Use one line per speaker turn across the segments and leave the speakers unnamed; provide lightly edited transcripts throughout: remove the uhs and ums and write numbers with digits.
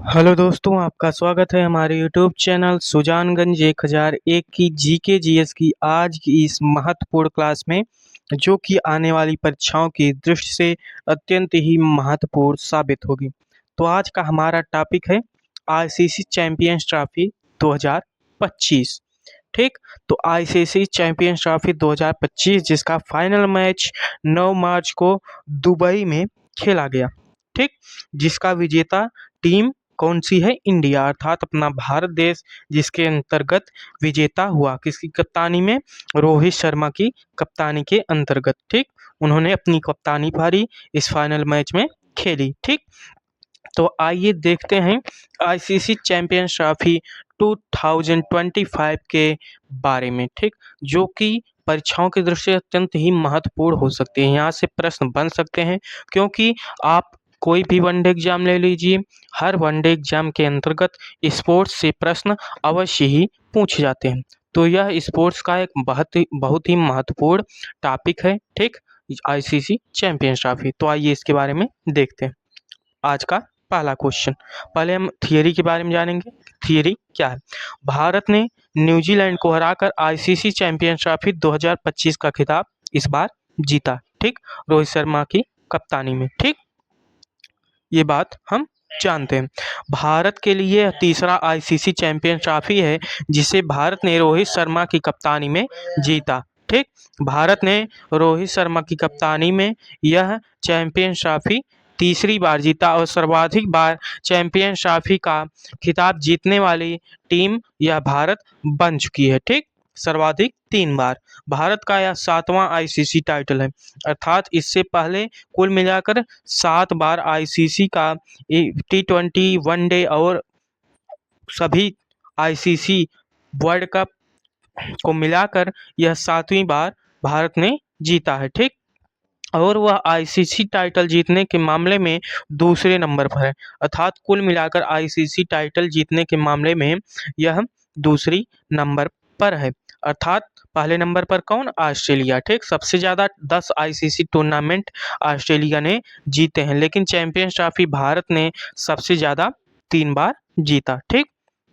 Hello दोस्तों, आपका स्वागत है हमारे यूट्यूब चैनल सुजानगंज 1001 की जीके जीएस की आज की इस महत्वपूर्ण क्लास में, जो कि आने वाली परीक्षाओं की दृष्टि से अत्यंत ही महत्वपूर्ण साबित होगी। तो आज का हमारा टॉपिक है आईसीसी चैंपियंस ट्रॉफी 2025। ठीक, तो आईसीसी चैंपियंस ट्रॉफी 2025 जिसका फाइनल मैच 9 मार्च को दुबई में खेला गया। ठीक, जिसका विजेता टीम कौन सी है? इंडिया, अर्थात अपना भारत देश, जिसके अंतर्गत विजेता हुआ किसकी कप्तानी में? रोहित शर्मा की कप्तानी के अंतर्गत। ठीक, उन्होंने अपनी कप्तानी भारी इस फाइनल मैच में खेली। ठीक, तो आइए देखते हैं आईसीसी चैंपियंस ट्रॉफी 2025 के बारे में। ठीक, जो कि परीक्षाओं की दृष्टि से अत्यंत ही महत्वपूर्ण हो सकते हैं। यहाँ से प्रश्न बन सकते हैं, क्योंकि आप कोई भी वनडे एग्जाम ले लीजिए, हर वनडे एग्जाम के अंतर्गत स्पोर्ट्स से प्रश्न अवश्य ही पूछे जाते हैं। तो यह स्पोर्ट्स का एक बहुत ही महत्वपूर्ण टॉपिक है। ठीक, आईसीसी चैंपियंस ट्रॉफी। तो आइए इसके बारे में देखते हैं। आज का पहला क्वेश्चन, पहले हम थियरी के बारे में जानेंगे। थियरी क्या है? भारत ने न्यूजीलैंड को हराकर आईसीसी चैंपियंस ट्रॉफी 2025 का खिताब इस बार जीता। ठीक, रोहित शर्मा की कप्तानी में। ठीक, ये बात हम जानते हैं। भारत के लिए यह तीसरा आईसीसी चैंपियंस ट्रॉफी है जिसे भारत ने रोहित शर्मा की कप्तानी में जीता। ठीक, भारत ने रोहित शर्मा की कप्तानी में यह चैंपियंस ट्रॉफी तीसरी बार जीता और सर्वाधिक बार चैंपियंस ट्रॉफी का खिताब जीतने वाली टीम यह भारत बन चुकी है। ठीक, सर्वाधिक 3 बार। भारत का यह 7वां आईसीसी टाइटल है, अर्थात इससे पहले कुल मिलाकर 7 बार आईसीसी का T20 वनडे और सभी आईसीसी वर्ल्ड कप को मिलाकर यह 7वीं बार भारत ने जीता है। ठीक, और वह आईसीसी टाइटल जीतने के मामले में दूसरे नंबर पर है, अर्थात कुल मिलाकर आईसीसी टाइटल जीतने के मामले में यह दूसरी नंबर पर है। अर्थात पहले नंबर पर कौन? ऑस्ट्रेलिया। ठीक, सबसे ज़्यादा 10 आईसीसी टूर्नामेंट ऑस्ट्रेलिया ने जीते हैं, लेकिन चैंपियंस ट्रॉफी भारत ने सबसे ज़्यादा 3 बार जीता। ठीक,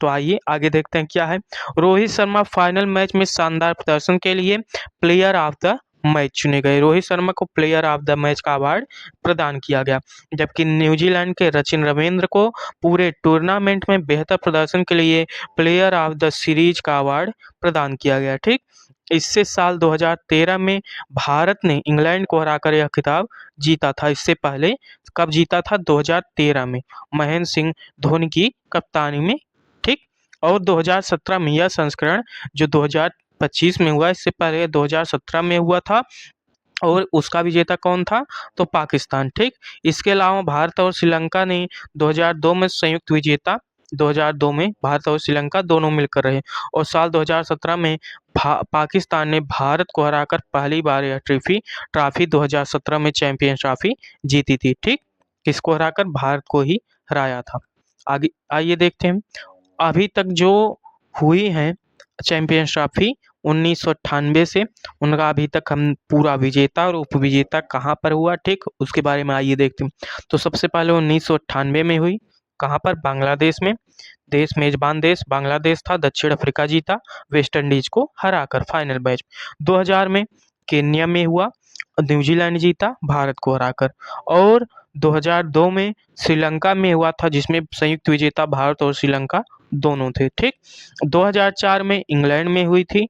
तो आइए आगे देखते हैं क्या है। रोहित शर्मा फाइनल मैच में शानदार प्रदर्शन के लिए प्लेयर ऑफ द मैच चुने गए। रोहित शर्मा को प्लेयर ऑफ द मैच का अवार्ड प्रदान किया गया, जबकि न्यूजीलैंड के सचिन रविंद्र को पूरे टूर्नामेंट में बेहतर प्रदर्शन के लिए प्लेयर ऑफ द सीरीज का अवार्ड प्रदान किया गया। ठीक, इससे साल 2013 में भारत ने इंग्लैंड को हराकर यह खिताब जीता था। इससे पहले कब जीता था? 2013 में, महेंद्र सिंह धोनी की कप्तानी में। ठीक, और 2017 में यह संस्करण जो 2025 में हुआ, इससे पहले 2017 में हुआ था, और उसका विजेता कौन था? तो पाकिस्तान। ठीक, इसके अलावा भारत और श्रीलंका ने 2002 में संयुक्त विजेता, 2002 में भारत और श्रीलंका दोनों मिलकर रहे, और साल 2017 में पाकिस्तान ने भारत को हराकर पहली बार यह ट्रॉफी 2017 में चैंपियंस ट्रॉफी जीती थी। ठीक, किसको हराकर? भारत को ही हराया था। आगे आइए देखते हैं अभी तक जो हुई हैं चैंपियंस ट्रॉफी 1998 से, उनका अभी तक हम पूरा विजेता और उपविजेता कहाँ पर हुआ, ठीक, उसके बारे में आइए देखते हैं। तो सबसे पहले 1998 में हुई, कहाँ पर? बांग्लादेश में। देश, मेजबान देश बांग्लादेश था। दक्षिण अफ्रीका जीता वेस्ट इंडीज को हराकर फाइनल मैच। 2000 में केन्या में हुआ, न्यूजीलैंड जीता भारत को हराकर। और 2002 में श्रीलंका में हुआ था, जिसमें संयुक्त विजेता भारत और श्रीलंका दोनों थे। ठीक, 2004 में इंग्लैंड में हुई थी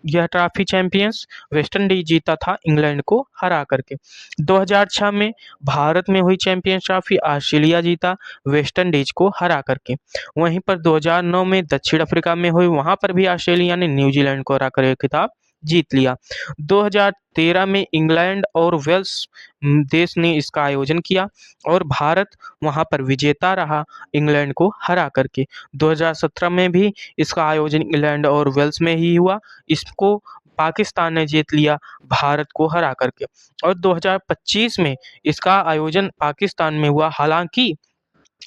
यह ट्रॉफी चैंपियंस, वेस्ट इंडीज जीता था इंग्लैंड को हरा करके। 2006 में भारत में हुई चैंपियंस ट्रॉफी, ऑस्ट्रेलिया जीता वेस्ट इंडीज को हरा करके। वहीं पर 2009 में दक्षिण अफ्रीका में हुई, वहां पर भी ऑस्ट्रेलिया ने न्यूजीलैंड को हरा कर यह खिताब जीत लिया। 2013 में इंग्लैंड और वेल्स देश ने इसका आयोजन किया और भारत वहां पर विजेता रहा इंग्लैंड को हरा करके। 2017 में भी इसका आयोजन इंग्लैंड और वेल्स में ही हुआ, इसको पाकिस्तान ने जीत लिया भारत को हरा करके। और 2025 में इसका आयोजन पाकिस्तान में हुआ, हालांकि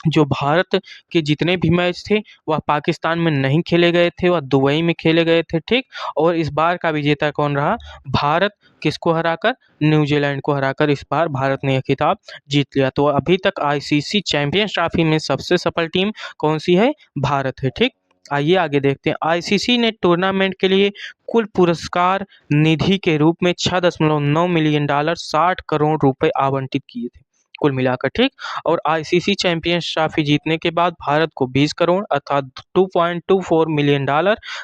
जो भारत के जितने भी मैच थे वह पाकिस्तान में नहीं खेले गए थे, वह दुबई में खेले गए थे, ठीक। और इस बार का विजेता कौन रहा? भारत। किसको हराकर? न्यूजीलैंड को हराकर इस बार भारत ने यह खिताब जीत लिया। तो अभी तक आईसीसी चैंपियंस ट्रॉफी में सबसे सफल टीम कौन सी है? भारत है, ठीक। आइए आगे देखते हैं। आईसीसी ने टूर्नामेंट के लिए कुल पुरस्कार निधि के रूप में $6.9 मिलियन 60 करोड़ रुपए आवंटित किए थे कुल मिलाकर, ठीक। और आईसीसी चैंपियंस ट्रॉफी जीतने के बाद भारत को 20 करोड़ अर्थात $2.24 मिलियन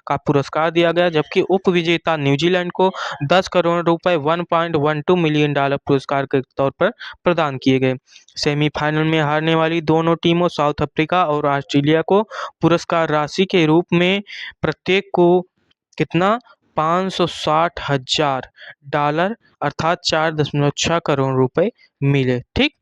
का पुरस्कार दिया गया, जबकि उप विजेता न्यूजीलैंड को 10 करोड़ रुपए $1.12 मिलियन पुरस्कार के तौर पर प्रदान किए गए। सेमीफाइनल में हारने वाली दोनों टीमों साउथ अफ्रीका और ऑस्ट्रेलिया को पुरस्कार राशि के रूप में प्रत्येक को कितना? $560,000 अर्थात 4.6 करोड़ रुपए मिले, ठीक।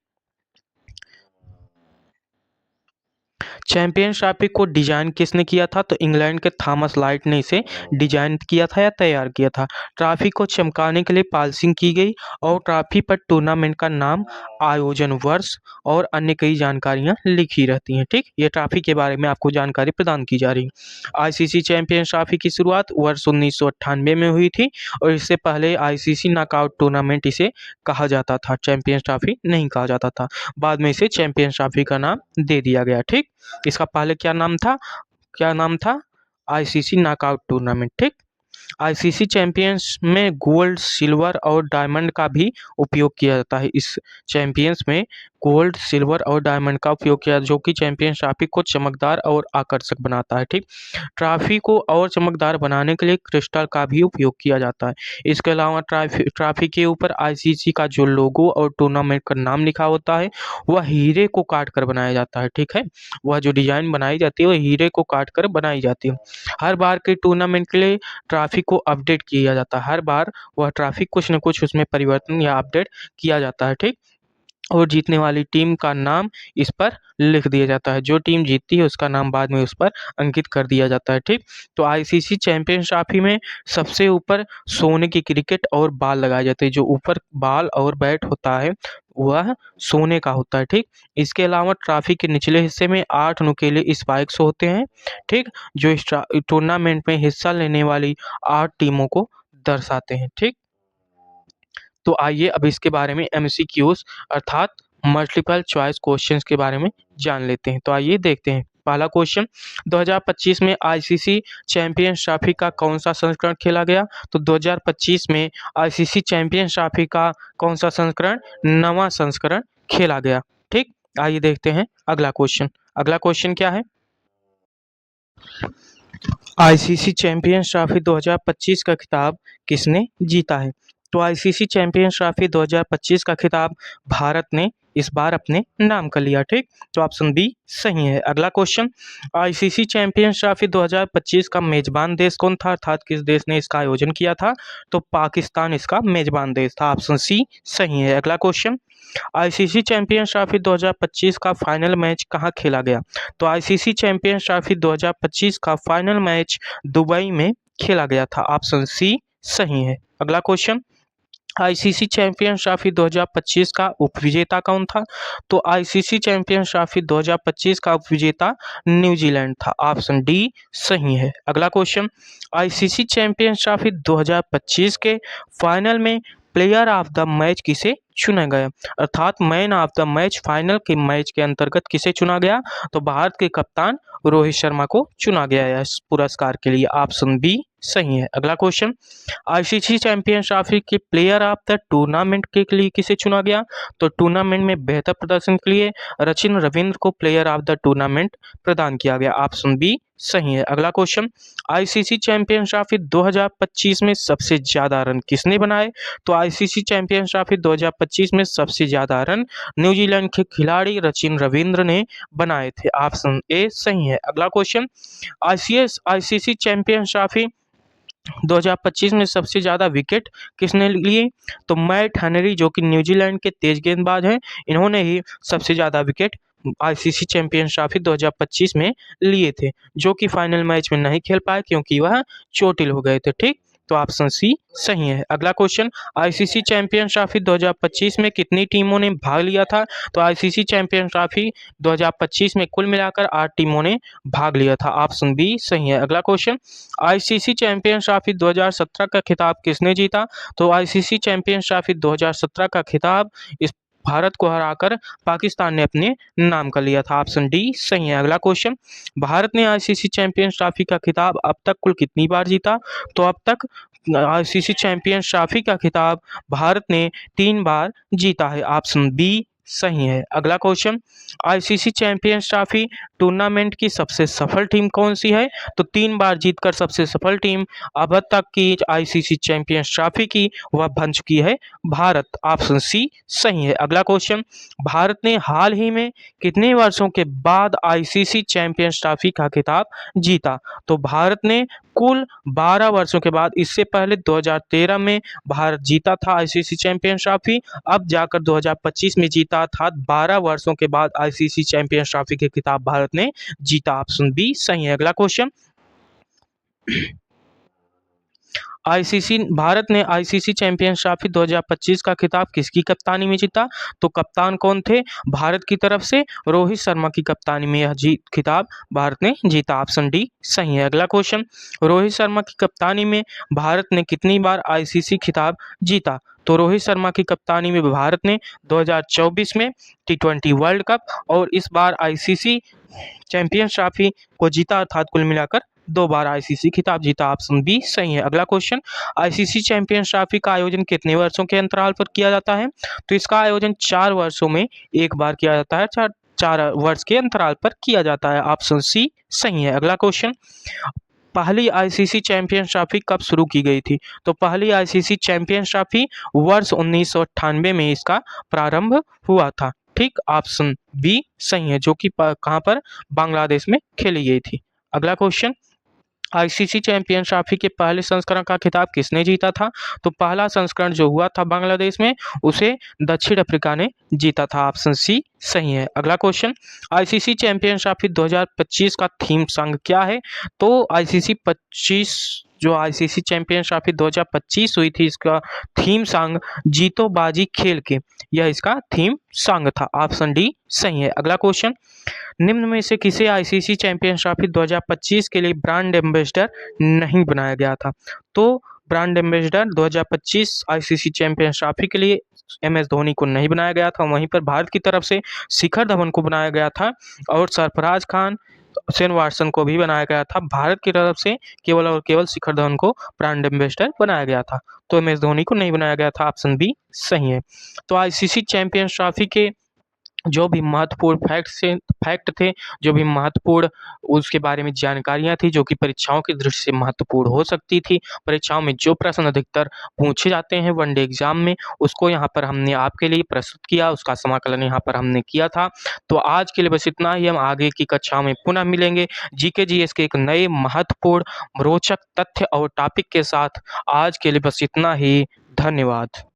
चैंपियंस ट्रॉफी को डिजाइन किसने किया था? तो इंग्लैंड के थॉमस लाइट ने इसे डिजाइन किया था या तैयार किया था। ट्रॉफी को चमकाने के लिए पॉलिशिंग की गई और ट्रॉफी पर टूर्नामेंट का नाम, आयोजन वर्ष और अन्य कई जानकारियां लिखी रहती हैं, ठीक। ये ट्रॉफी के बारे में आपको जानकारी प्रदान की जा रही है। आईसीसी चैंपियंस ट्रॉफी की शुरुआत वर्ष 1998 में हुई थी और इससे पहले आईसीसी नॉकआउट टूर्नामेंट इसे कहा जाता था, चैंपियंस ट्रॉफी नहीं कहा जाता था। बाद में इसे चैंपियंस ट्रॉफी का नाम दे दिया गया, ठीक। इसका पहले क्या नाम था? क्या नाम था? आईसीसी नॉकआउट टूर्नामेंट, ठीक। आईसीसी चैंपियंस में गोल्ड, सिल्वर और डायमंड का भी उपयोग किया जाता है। इस चैंपियंस में गोल्ड, सिल्वर और डायमंड का उपयोग किया, जो कि चैंपियंस ट्रॉफी को चमकदार और आकर्षक बनाता है, ठीक। ट्रॉफी को और चमकदार बनाने के लिए क्रिस्टल का भी उपयोग किया जाता है। इसके अलावा ट्रॉफी के ऊपर आईसीसी का जो लोगो और टूर्नामेंट का नाम लिखा होता है वह हीरे को काट कर बनाया जाता है, ठीक है। वह जो डिजाइन बनाई जाती है वह हीरे को काट कर बनाई जाती है। हर बार के टूर्नामेंट के लिए ट्रॉफी को अपडेट किया जाता है। हर बार वह ट्रॉफी कुछ न कुछ उसमें परिवर्तन या अपडेट किया जाता है, ठीक। और जीतने वाली टीम का नाम इस पर लिख दिया जाता है। जो टीम जीतती है उसका नाम बाद में उस पर अंकित कर दिया जाता है, ठीक। तो आईसीसी चैंपियंस ट्रॉफी में सबसे ऊपर सोने की क्रिकेट और बॉल लगाए जाते हैं। जो ऊपर बॉल और बैट होता है वह सोने का होता है, ठीक। इसके अलावा ट्रॉफी के निचले हिस्से में 8 नुकीले स्पाइक्स होते हैं, ठीक, जो इस टूर्नामेंट में हिस्सा लेने वाली 8 टीमों को दर्शाते हैं, ठीक। तो आइए अब इसके बारे में एमसीक्यूज अर्थात मल्टीपल चॉइस क्वेश्चंस के बारे में जान लेते हैं। तो आइए देखते हैं। पहला क्वेश्चन, 2025 में आईसीसी चैंपियंस ट्रॉफी का कौन सा संस्करण खेला गया? तो 2025 में आईसीसी चैंपियंस ट्रॉफी का कौन सा संस्करण? नवा संस्करण खेला गया, ठीक। आइए देखते हैं अगला क्वेश्चन। अगला क्वेश्चन क्या है? आईसीसी चैंपियंस ट्रॉफी 2025 का खिताब किसने जीता है? तो आईसीसी चैंपियंस ट्रॉफी 2025 का खिताब भारत ने इस बार अपने नाम कर लिया, ठीक। तो ऑप्शन बी सही है। अगला क्वेश्चन, आईसीसी चैंपियंस ट्रॉफी 2025 का मेजबान देश कौन था अर्थात किस देश ने इसका आयोजन किया था? तो पाकिस्तान इसका मेजबान देश था। ऑप्शन सी सही है। अगला क्वेश्चन, आईसीसी चैंपियंस ट्रॉफी 2025 का फाइनल मैच कहाँ खेला गया? तो आईसीसी चैंपियंस ट्रॉफी 2025 का फाइनल मैच दुबई में खेला गया था। ऑप्शन सी सही है। अगला क्वेश्चन, आईसीसी चैंपियंस ट्रॉफी 2025 का उपविजेता कौन था? तो आईसीसी चैंपियंस ट्रॉफी 2025 का उपविजेता न्यूजीलैंड था। ऑप्शन डी सही है। अगला क्वेश्चन, आईसीसी चैंपियंस ट्रॉफी 2025 के फाइनल में प्लेयर ऑफ द मैच किसे चुना गया अर्थात man of the match final के मैच के अंतर्गत किसे चुना गया? तो भारत के कप्तान रोहित शर्मा को चुना गया है इस पुरस्कार के लिए। ऑप्शन बी सही है। अगला क्वेश्चन, आईसीसी चैंपियंस ट्रॉफी के प्लेयर ऑफ द टूर्नामेंट के लिए किसे चुना गया? तो टूर्नामेंट में बेहतर प्रदर्शन के लिए सचिन रविंद्र को प्लेयर ऑफ द टूर्नामेंट प्रदान किया गया। ऑप्शन बी सही है। अगला क्वेश्चन, आईसीसी चैंपियंस ट्रॉफी 2025 में सबसे ज्यादा रन किसने बनाए? तो आईसीसी चैंपियंस ट्रॉफी 2025 में सबसे ज्यादा रन न्यूजीलैंड के खिलाड़ी सचिन रविंद्र ने बनाए थे। ऑप्शन ए सही है। अगला क्वेश्चन, आईसीसी चैंपियंस ट्रॉफी 2025 में सबसे ज्यादा विकेट किसने लिए? तो मैट हेनरी जो कि न्यूजीलैंड के तेज गेंदबाज हैं, इन्होंने ही सबसे ज्यादा विकेट आईसीसी चैंपियंस ट्रॉफी 2025 में लिए थे, जो कि फाइनल मैच में नहीं खेल पाए क्योंकि वह चोटिल हो गए थे, ठीक। तो ऑप्शन सी सही है। अगला क्वेश्चन, आईसीसी चैंपियंस ट्रॉफी 2025 में कितनी टीमों ने भाग लिया था? तो आईसीसी चैंपियंस ट्रॉफी 2025 में कुल मिलाकर 8 टीमों ने भाग लिया था। ऑप्शन बी सही है। अगला क्वेश्चन, आईसीसी चैंपियंस ट्रॉफी 2017 का खिताब किसने जीता? तो आईसीसी चैंपियंस ट्रॉफी 2017 का खिताब इस भारत को हराकर पाकिस्तान ने अपने नाम कर लिया था। ऑप्शन डी सही है। अगला क्वेश्चन, भारत ने आईसीसी चैंपियंस ट्रॉफी का खिताब अब तक कुल कितनी बार जीता? तो अब तक आईसीसी चैंपियंस ट्रॉफी का खिताब भारत ने 3 बार जीता है। ऑप्शन बी सही है। अगला question, ICC champions trophy tournament की सबसे सफल टीम कौन सी है? तो 3 बार जीतकर सबसे सफल टीम अब तक की आईसीसी चैंपियंस ट्रॉफी की वह बन चुकी है भारत। ऑप्शन सी सही है। अगला क्वेश्चन, भारत ने हाल ही में कितने वर्षों के बाद आईसीसी चैंपियंस ट्रॉफी का खिताब जीता? तो भारत ने कुल 12 वर्षों के बाद, इससे पहले 2013 में भारत जीता था आईसीसी चैंपियंस ट्रॉफी, अब जाकर 2025 में जीता था। 12 वर्षों के बाद आईसीसी चैंपियंस ट्रॉफी के खिताब भारत ने जीता। ऑप्शन बी सही है। अगला क्वेश्चन, आईसीसी भारत ने आईसीसी चैंपियंस ट्रॉफी 2025 का खिताब किसकी कप्तानी में जीता? तो कप्तान कौन थे? भारत की तरफ से रोहित शर्मा की कप्तानी में यह खिताब भारत ने जीता। ऑप्शन डी सही है। अगला क्वेश्चन, रोहित शर्मा की कप्तानी में भारत ने कितनी बार आईसीसी खिताब जीता? तो रोहित शर्मा की कप्तानी में भारत ने 2024 में T20 वर्ल्ड कप और इस बार आईसीसी चैंपियंस ट्रॉफी को जीता, अर्थात कुल मिलाकर 2 बार आईसीसी खिताब जीता। ऑप्शन बी सही है। अगला क्वेश्चन, आईसीसी चैंपियंस ट्रॉफी का आयोजन कितने वर्षों के अंतराल पर किया जाता है? तो इसका आयोजन 4 वर्षों में एक बार किया जाता है। 4 वर्ष के अंतराल पर किया जाता है। ऑप्शन सी सही है। अगला क्वेश्चन, पहली आईसीसी चैंपियंस ट्रॉफी कब शुरू की गई थी? तो पहली आईसीसी चैंपियंस ट्रॉफी वर्ष 1998 में इसका प्रारंभ हुआ था। ठीक, ऑप्शन बी सही है, जो कि कहाँ पर? बांग्लादेश में खेली गई थी। अगला क्वेश्चन, आईसीसी चैंपियंस ट्रॉफी के पहले संस्करण का खिताब किसने जीता था? तो पहला संस्करण जो हुआ था बांग्लादेश में, उसे दक्षिण अफ्रीका ने जीता था। ऑप्शन सी सही है। अगला क्वेश्चन, आईसीसी चैंपियंस ट्रॉफी 2025 का थीम सॉन्ग क्या है? तो आईसीसी चैंपियंस ट्रॉफी 2025 हुई थी, इसका थीम सॉन्ग जीतो बाजी खेल के, यह इसका थीम सॉन्ग था। ऑप्शन डी सही है। अगला क्वेश्चन, निम्न में से किसे आईसीसी चैंपियंस ट्रॉफी 2025 के लिए ब्रांड एम्बेसडर नहीं बनाया गया था? तो brand ambassador 2025 ICC champions trophy के लिए एमएस धोनी को नहीं बनाया गया था, वहीं पर भारत की तरफ से शिखर धवन को बनाया गया था और सरफराज खान, शेन वाटसन को भी बनाया गया था। भारत की तरफ से केवल और केवल शिखर धवन को ब्रांड एम्बेसडर बनाया गया था, तो एमएस धोनी को नहीं बनाया गया था। ऑप्शन बी सही है। तो आईसीसी चैंपियंस ट्रॉफी के जो भी महत्वपूर्ण फैक्ट थे, जो भी महत्वपूर्ण उसके बारे में जानकारियाँ थी, जो कि परीक्षाओं की दृष्टि से महत्वपूर्ण हो सकती थी, परीक्षाओं में जो प्रश्न अधिकतर पूछे जाते हैं वनडे एग्जाम में, उसको यहाँ पर हमने आपके लिए प्रस्तुत किया, उसका समाकलन यहाँ पर हमने किया था। तो आज के लिए बस इतना ही, हम आगे की कक्षाओं में पुनः मिलेंगे जीके जीएस के एक नए महत्वपूर्ण रोचक तथ्य और टॉपिक के साथ। आज के लिए बस इतना ही, धन्यवाद।